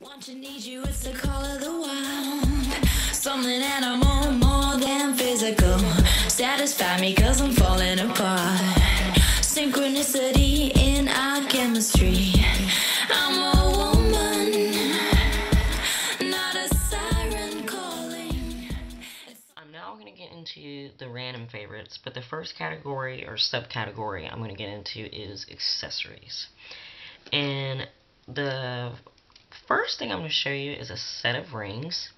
Want you, need you, it's the call of the wild. Something animal, more than physical. Satisfy me cause I'm falling apart. Synchronicity in our chemistry. I'm a woman, not a siren calling. I'm now going to get into the random favorites, but the first category or subcategory I'm going to get into is accessories. And the first thing I'm going to show you is a set of rings.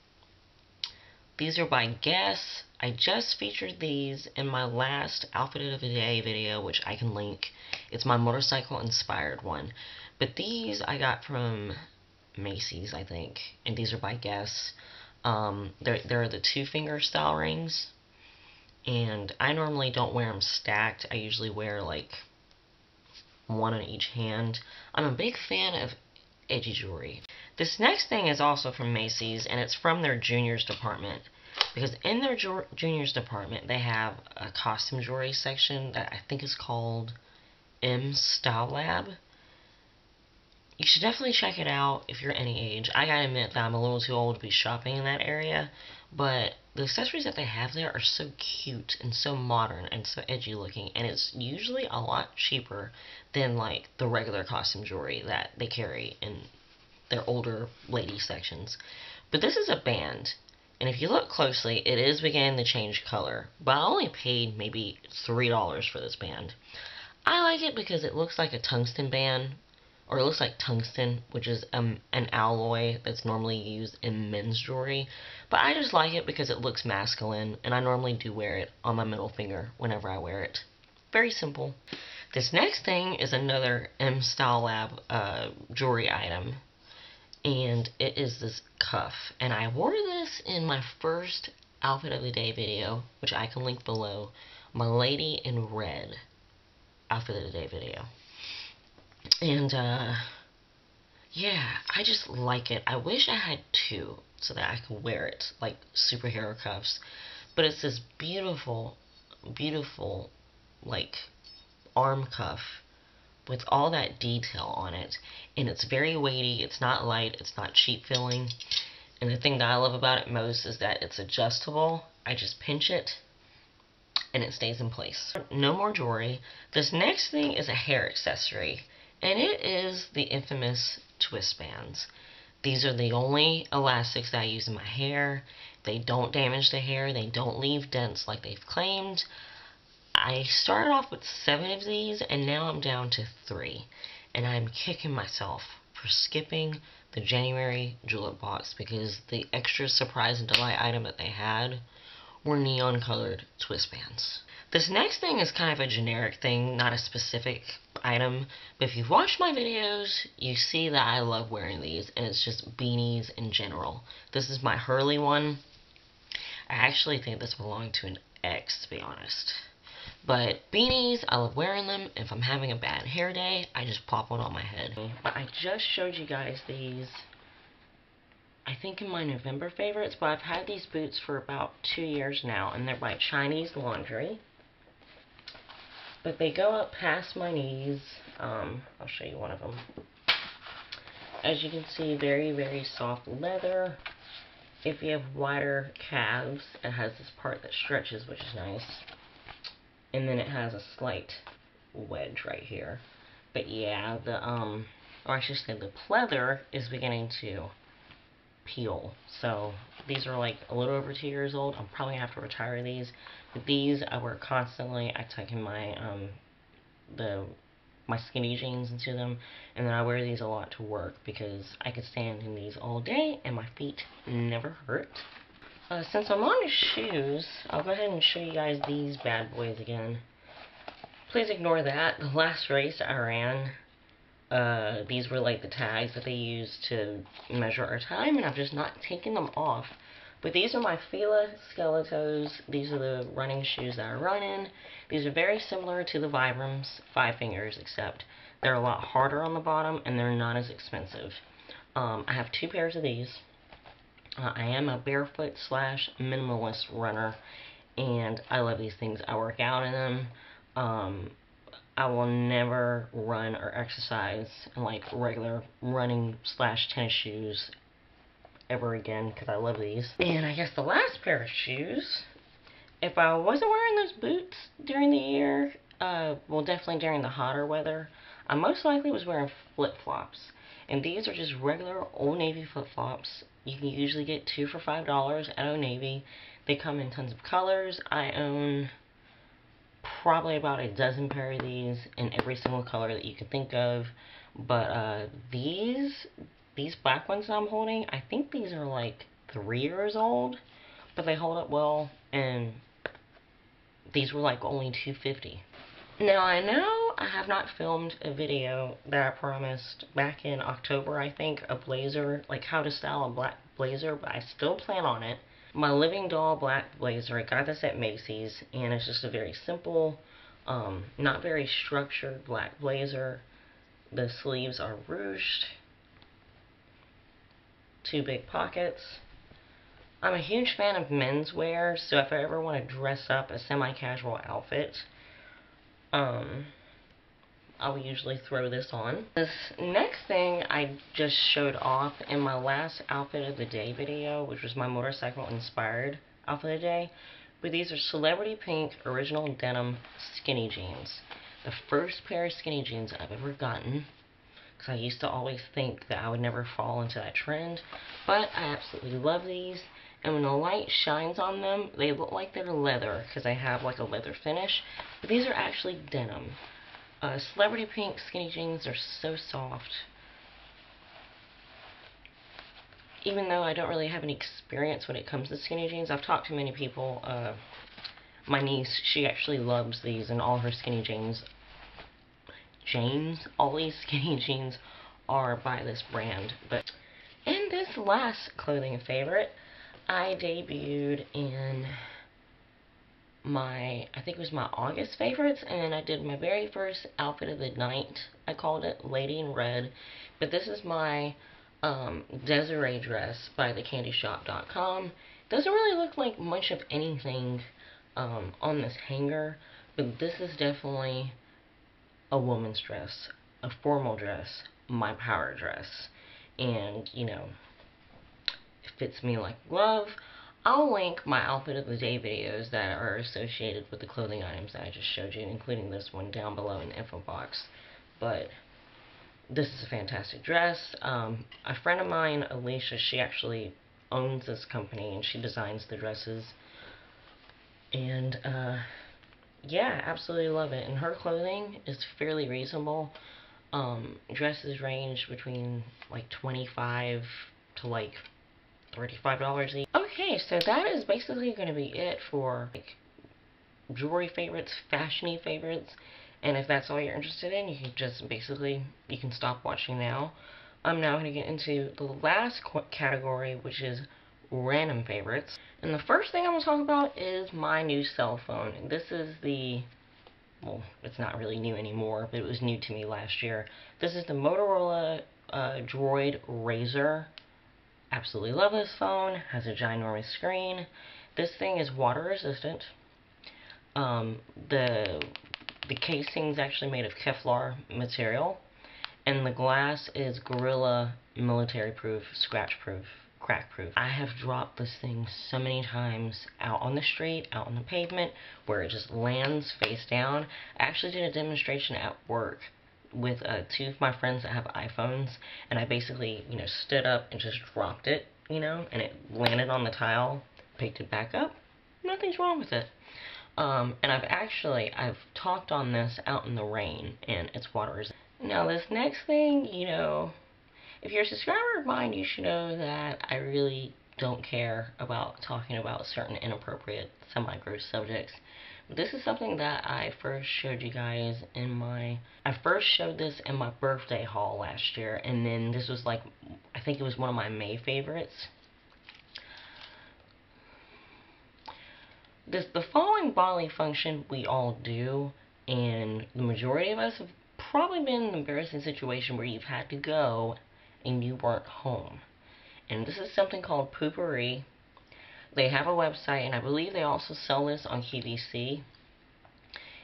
These are by Guess. I just featured these in my last outfit of the day video, which I can link. It's my motorcycle inspired one. But these I got from Macy's, I think. And these are by Guess. They're the 2-finger style rings. And I normally don't wear them stacked. I usually wear like one on each hand. I'm a big fan of edgy jewelry. This next thing is also from Macy's, and it's from their juniors department. Because in their juniors department, they have a costume jewelry section that I think is called M Style Lab. You should definitely check it out if you're any age. I gotta admit that I'm a little too old to be shopping in that area, but the accessories that they have there are so cute and so modern and so edgy looking, and it's usually a lot cheaper than like the regular costume jewelry that they carry in their older lady sections. But this is a band, and if you look closely, it is beginning to change color, but I only paid maybe $3 for this band. I like it because it looks like a tungsten band, or it looks like tungsten, which is an alloy that's normally used in men's jewelry. But I just like it because it looks masculine, and I normally do wear it on my middle finger whenever I wear it. Very simple. This next thing is another M Style Lab jewelry item, and it is this cuff. And I wore this in my first outfit of the day video, which I can link below, my Lady in Red outfit of the day video. And, yeah, I just like it. I wish I had two so that I could wear it, like superhero cuffs. But it's this beautiful, beautiful, like, arm cuff with all that detail on it. And it's very weighty. It's not light. It's not cheap feeling. And the thing that I love about it most is that it's adjustable. I just pinch it, and it stays in place. No more jewelry. This next thing is a hair accessory. And it is the infamous twist bands. These are the only elastics that I use in my hair. They don't damage the hair. They don't leave dents like they've claimed. I started off with 7 of these, and now I'm down to 3. And I'm kicking myself for skipping the January Julep box, because the extra surprise and delight item that they had were neon colored twist bands. This next thing is kind of a generic thing, not a specific item, but if you've watched my videos, you see that I love wearing these, and it's just beanies in general. This is my Hurley one. I actually think this belonged to an ex, to be honest. But beanies, I love wearing them. If I'm having a bad hair day, I just pop one on my head. But I just showed you guys these, I think, in my November favorites, but I've had these boots for about 2 years now, and they're by Chinese Laundry. But they go up past my knees. I'll show you one of them. As you can see, very, very soft leather. If you have wider calves, it has this part that stretches, which is nice. And then it has a slight wedge right here. But yeah, or I should say the pleather is beginning to peel. So these are like a little over 2 years old. I'm probably gonna have to retire these. But these I wear constantly. I tuck in my my skinny jeans into them, and then I wear these a lot to work because I could stand in these all day and my feet never hurt. Since I'm on shoes, I'll go ahead and show you guys these bad boys again. Please ignore that. The last race I ran, these were like the tags that they used to measure our time, and I've just not taken them off. But these are my Fila Skeletos. These are the running shoes that I run in. These are very similar to the Vibrams 5 fingers, except they're a lot harder on the bottom, and they're not as expensive. I have 2 pairs of these. I am a barefoot / minimalist runner, and I love these things. I work out in them. I will never run or exercise in like regular running / tennis shoes ever again because I love these. And I guess the last pair of shoes, if I wasn't wearing those boots during the year, well, definitely during the hotter weather, I most likely was wearing flip-flops. And these are just regular Old Navy flip-flops. You can usually get 2 for $5 at Old Navy. They come in tons of colors. I own probably about a dozen pair of these in every single color that you can think of. But these black ones that I'm holding, I think these are like 3 years old, but they hold up well, and these were like only $2.50. Now I know I have not filmed a video that I promised back in October, I think, a blazer, like how to style a black blazer, but I still plan on it. My Living Doll black blazer, I got this at Macy's, and it's just a very simple, not very structured black blazer. The sleeves are ruched, 2 big pockets. I'm a huge fan of menswear, so if I ever want to dress up a semi-casual outfit, I will usually throw this on. This next thing I just showed off in my last outfit of the day video, which was my motorcycle inspired outfit of the day. But these are Celebrity Pink Original Denim Skinny Jeans. The first pair of skinny jeans I've ever gotten, because I used to always think that I would never fall into that trend. But I absolutely love these. And when the light shines on them, they look like they're leather, because they have like a leather finish. But these are actually denim. Celebrity Pink skinny jeans are so soft. Even though I don't really have any experience when it comes to skinny jeans, I've talked to many people. My niece, she actually loves these, and all her skinny jeans, all these skinny jeans are by this brand. But in this last clothing favorite, I debuted in I think it was my August favorites, and I did my very first outfit of the night. I called it Lady in Red, but this is my Desiree dress by thecandyshop.com. Doesn't really look like much of anything on this hanger, but this is definitely a woman's dress, a formal dress, my power dress, and you know, it fits me like a glove. I'll link my outfit of the day videos that are associated with the clothing items that I just showed you, including this one down below in the info box. But this is a fantastic dress. A friend of mine, Alicia, she actually owns this company and she designs the dresses. And yeah, absolutely love it. And her clothing is fairly reasonable. Dresses range between like $25 to like $35 each. Okay, so that is basically going to be it for like jewelry favorites, fashiony favorites, and if that's all you're interested in, you can just basically, you can stop watching now. I'm now going to get into the last category, which is random favorites. And the first thing I'm going to talk about is my new cell phone. This is the, well, it's not really new anymore, but it was new to me last year. This is the Motorola Droid Razr. Absolutely love this phone. Has a ginormous screen. This thing is water resistant. The casing is actually made of Kevlar material, and the glass is Gorilla military proof, scratch proof, crack proof. I have dropped this thing so many times out on the street, out on the pavement, where it just lands face down. I actually did a demonstration at work with 2 of my friends that have iPhones, and I basically, you know, stood up and just dropped it, you know, and it landed on the tile, picked it back up, nothing's wrong with it. And I've talked on this out in the rain, and it's water resistant. Now this next thing, you know, if you're a subscriber of mine, you should know that I really don't care about talking about certain inappropriate, semi-gross subjects. This is something that I first showed you guys in I first showed this in my birthday haul last year, and then this was like, I think it was one of my May favorites. The following bodily function we all do, and the majority of us have probably been in an embarrassing situation where you've had to go and you weren't home. And this is something called poopery. They have a website, and I believe they also sell this on QVC.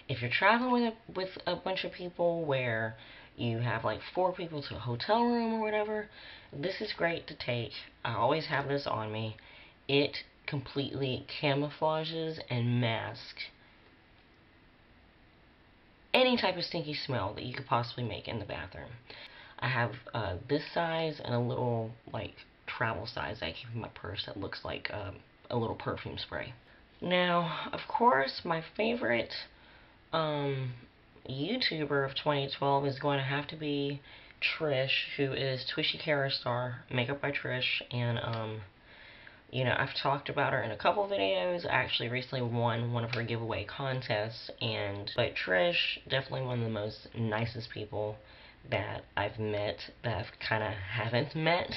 If you're traveling with a bunch of people where you have like 4 people to a hotel room or whatever, this is great to take. I always have this on me. It completely camouflages and masks any type of stinky smell that you could possibly make in the bathroom. I have this size and a little like travel size that I keep in my purse that looks like a little perfume spray. Now, of course, my favorite YouTuber of 2012 is going to have to be Trish, who is Twishy Kara Star, Makeup by Trish, and you know, I've talked about her in a couple videos. I actually recently won one of her giveaway contests, but Trish, definitely one of the most nicest people that I've met, that I've kind of haven't met.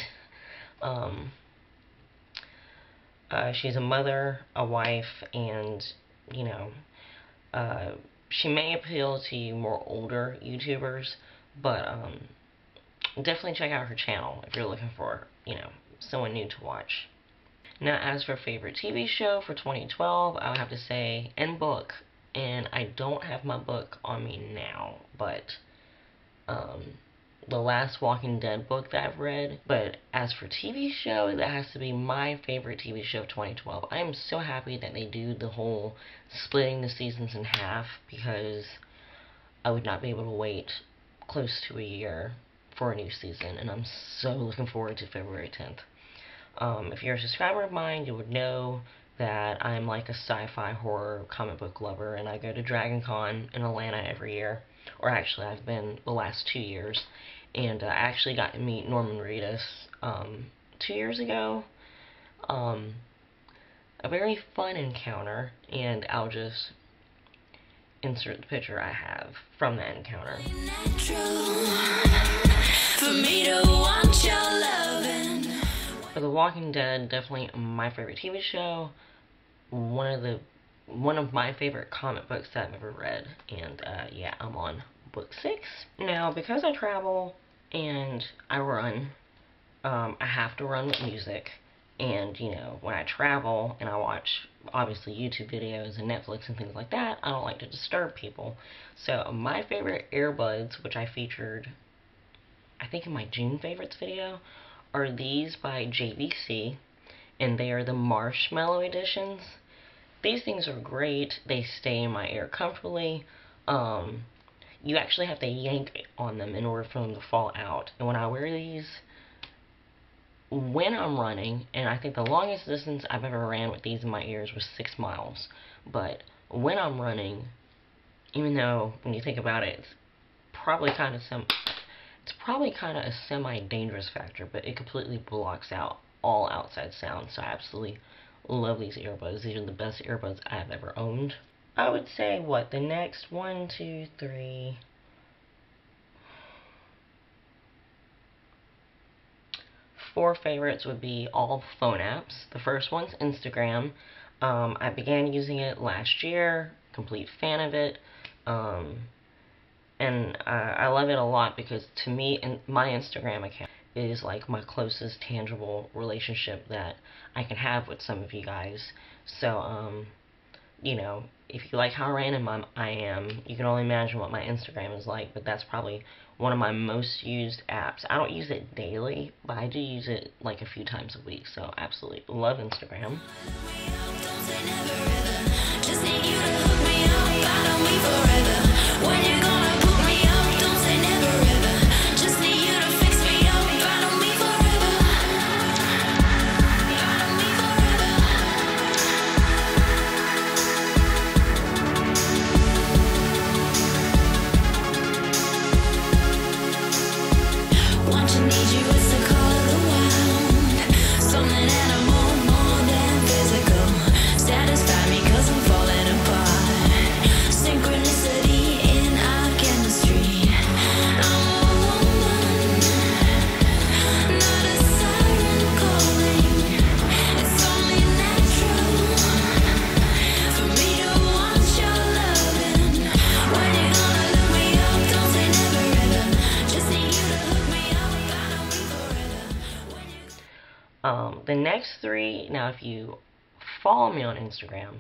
She's a mother, a wife, and, you know, she may appeal to you more older YouTubers, but definitely check out her channel if you're looking for, you know, someone new to watch. Now, as for favorite TV show for 2012, I would have to say, and book, and I don't have my book on me now, but the last Walking Dead book that I've read. But as for TV show, that has to be my favorite TV show of 2012. I am so happy that they do the whole splitting the seasons in half, because I would not be able to wait close to a year for a new season, and I'm so looking forward to February 10th. If you're a subscriber of mine, you would know that I'm like a sci-fi horror comic book lover, and I go to Dragon Con in Atlanta every year. Or actually, I've been the last 2 years. And I actually got to meet Norman Reedus 2 years ago. A very fun encounter, and I'll just insert the picture I have from that encounter. For The Walking Dead, definitely my favorite TV show. One of my favorite comic books that I've ever read. And yeah, I'm on book 6. Now, because I travel and I run, I have to run with music. And, you know, when I travel and I watch, obviously, YouTube videos and Netflix and things like that, I don't like to disturb people. So, my favorite earbuds, which I featured, I think in my June favorites video, are these by JVC, and they are the Marshmallow editions. These things are great. They stay in my ear comfortably. You actually have to yank on them in order for them to fall out. And when I wear these, when I'm running, and I think the longest distance I've ever ran with these in my ears was 6 miles. But when I'm running, even though when you think about it, it's probably kind of a semi-dangerous factor, but it completely blocks out all outside sound. So I absolutely love these earbuds. These are the best earbuds I've ever owned. I would say, what, the next 1, 2, 3, 4 favorites would be all phone apps. The first one's Instagram. I began using it last year, complete fan of it. And I love it a lot because, to me, my Instagram account is like my closest tangible relationship that I can have with some of you guys. So, you know, if you like how random I am, you can only imagine what my Instagram is like, but that's probably one of my most used apps. I don't use it daily, but I do use it like a few times a week, so absolutely love Instagram. The next 3, now if you follow me on Instagram,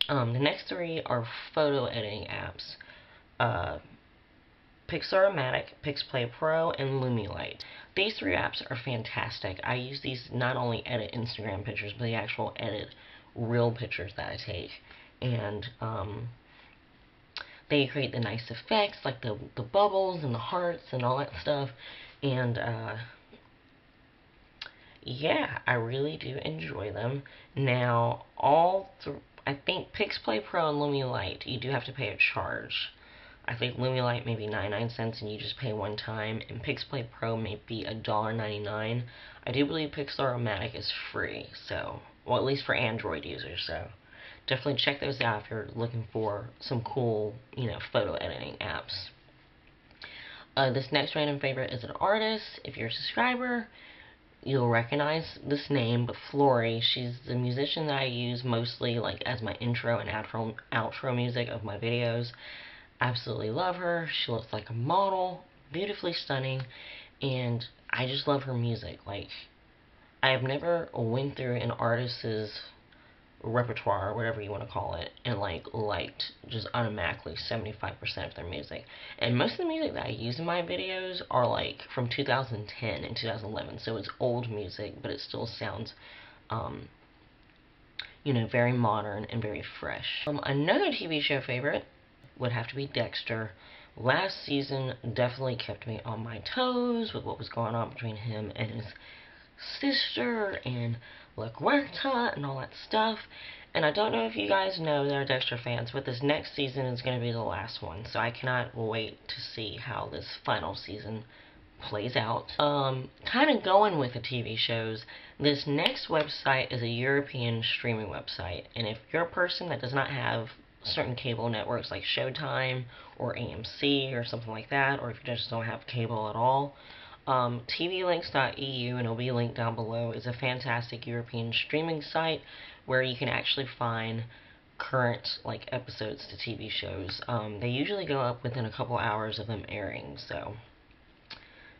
The next three are photo editing apps. Pixelmatic, Pixplay Pro, and Lumilight. These three apps are fantastic. I use these not only edit Instagram pictures, but they actually edit real pictures that I take. And they create the nice effects, like the bubbles and the hearts and all that stuff. And yeah, I really do enjoy them. Now, I think Pixplay Pro and Lumilight, you do have to pay a charge. I think Lumilight may be 99 cents and you just pay one time, and Pixplay Pro may be $1.99. I do believe Pixelmatic is free, so, well, at least for Android users, so definitely check those out if you're looking for some cool, photo editing apps. This next random favorite is an artist. If you're a subscriber, you'll recognize this name, but Flory, she's the musician that I use mostly like as my intro and outro music of my videos. Absolutely love her. She looks like a model, beautifully stunning, and I just love her music. Like, I have never went through an artist's repertoire, or whatever you want to call it, and liked just automatically 75% of their music. And most of the music that I use in my videos are like from 2010 and 2011, so it's old music, but it still sounds very modern and very fresh. Another TV show favorite would have to be Dexter. Last season definitely kept me on my toes with what was going on between him and his sister and Lacquer and all that stuff. And I don't know if you guys know that are Dexter fans, but this next season is going to be the last one, so I cannot wait to see how this final season plays out. Kind of going with the TV shows, this next website is a European streaming website, and if you're a person that does not have certain cable networks like Showtime or AMC or something like that, or if you just don't have cable at all, tvlinks.eu, and it'll be linked down below, is a fantastic European streaming site where you can actually find current episodes to TV shows. They usually go up within a couple hours of them airing, so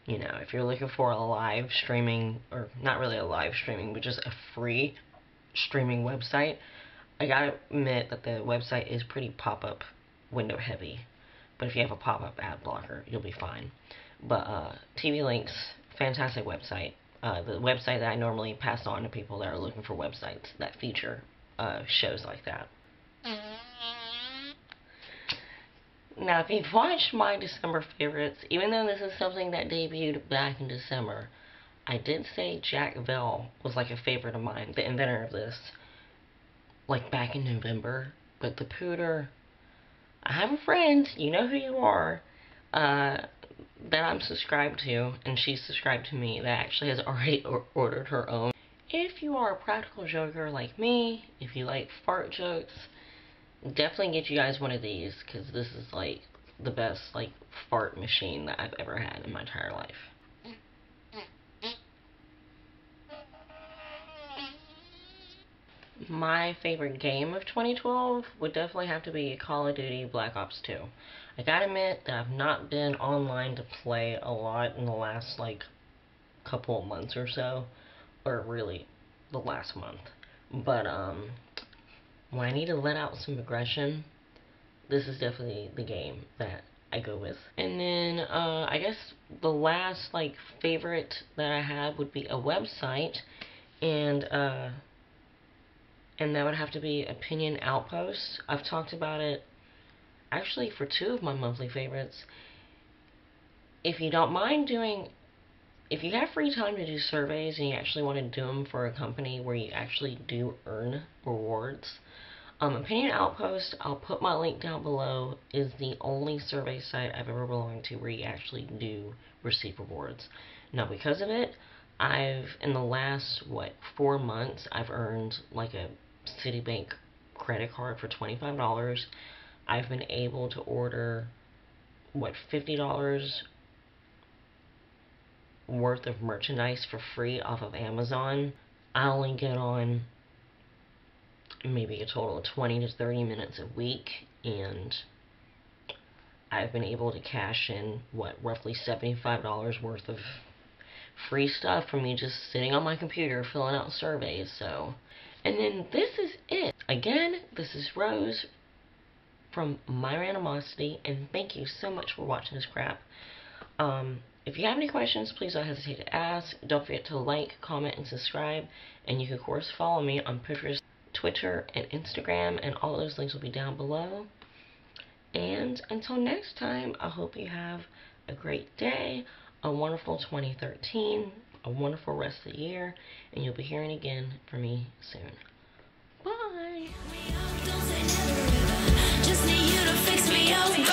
if you're looking for a live streaming, or not really a live streaming, but just a free streaming website, I gotta admit that the website is pretty pop-up window heavy, but if you have a pop-up ad blocker, you'll be fine. But TV Links, fantastic website. The website that I normally pass on to people that are looking for websites that feature shows like that. Now, if you've watched my December favorites, even though this is something that debuted back in December, I did say Jack Bell was like a favorite of mine, the inventor of this, like back in November. But the Pooter, I have a friend, you know who you are, that I'm subscribed to, and she's subscribed to me, that actually has already ordered her own. If you are a practical joker like me, if you like fart jokes, definitely get you guys one of these, because this is like the best fart machine that I've ever had in my entire life. My favorite game of 2012 would definitely have to be Call of Duty Black Ops 2. I gotta admit that I've not been online to play a lot in the last couple of months or so, or really the last month. But when I need to let out some aggression, this is definitely the game that I go with. And then I guess the last favorite that I have would be a website, and that would have to be Opinion Outpost. I've talked about it actually for 2 of my monthly favorites. If you don't mind if you have free time to do surveys and you actually want to do them for a company where you actually do earn rewards, Opinion Outpost, I'll put my link down below, is the only survey site I've ever belonged to where you actually do receive rewards. Now, because of it, in the last, 4 months, I've earned a Citibank credit card for $25. I've been able to order, $50 worth of merchandise for free off of Amazon. I only get on maybe a total of 20 to 30 minutes a week, and I've been able to cash in, roughly $75 worth of free stuff from me just sitting on my computer filling out surveys. So And then this is it. Again, this is Rose from My Randomosity, and thank you so much for watching this crap. If you have any questions, please don't hesitate to ask. Don't forget to like, comment, and subscribe. And you can, of course, follow me on Pinterest, Twitter, and Instagram, and all those links will be down below. And until next time, I hope you have a great day, a wonderful 2013, a wonderful rest of the year, and you'll be hearing again from me soon. Bye! Just need you to fix me up.